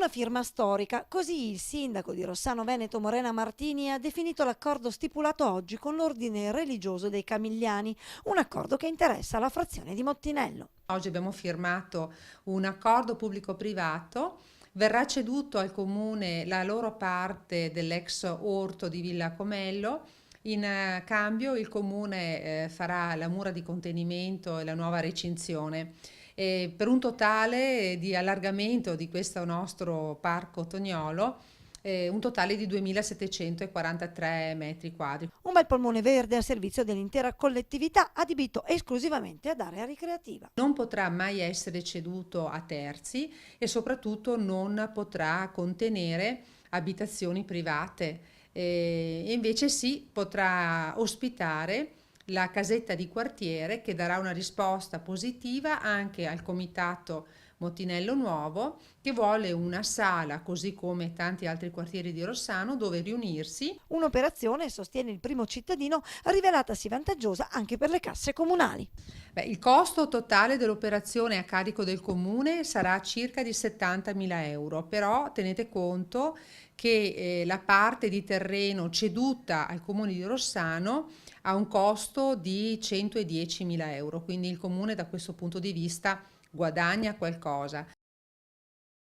Una firma storica, così il sindaco di Rossano Veneto Morena Martini ha definito l'accordo stipulato oggi con l'ordine religioso dei Camigliani, un accordo che interessa la frazione di Mottinello. Oggi abbiamo firmato un accordo pubblico-privato, verrà ceduto al comune la loro parte dell'ex orto di Villa Comello. In cambio il comune farà la mura di contenimento e la nuova recinzione. Per un totale di allargamento di questo nostro parco Tognolo, un totale di 2743 metri quadri. Un bel polmone verde al servizio dell'intera collettività, adibito esclusivamente ad area ricreativa. Non potrà mai essere ceduto a terzi e soprattutto non potrà contenere abitazioni private. E invece sì, potrà ospitare la casetta di quartiere che darà una risposta positiva anche al comitato Mottinello Nuovo, che vuole una sala, così come tanti altri quartieri di Rossano, dove riunirsi. Un'operazione, sostiene il primo cittadino, rivelatasi vantaggiosa anche per le casse comunali. Il costo totale dell'operazione a carico del comune sarà circa di 70.000 euro, però tenete conto che la parte di terreno ceduta al comune di Rossano ha un costo di 110.000 euro, quindi il comune da questo punto di vista guadagna qualcosa.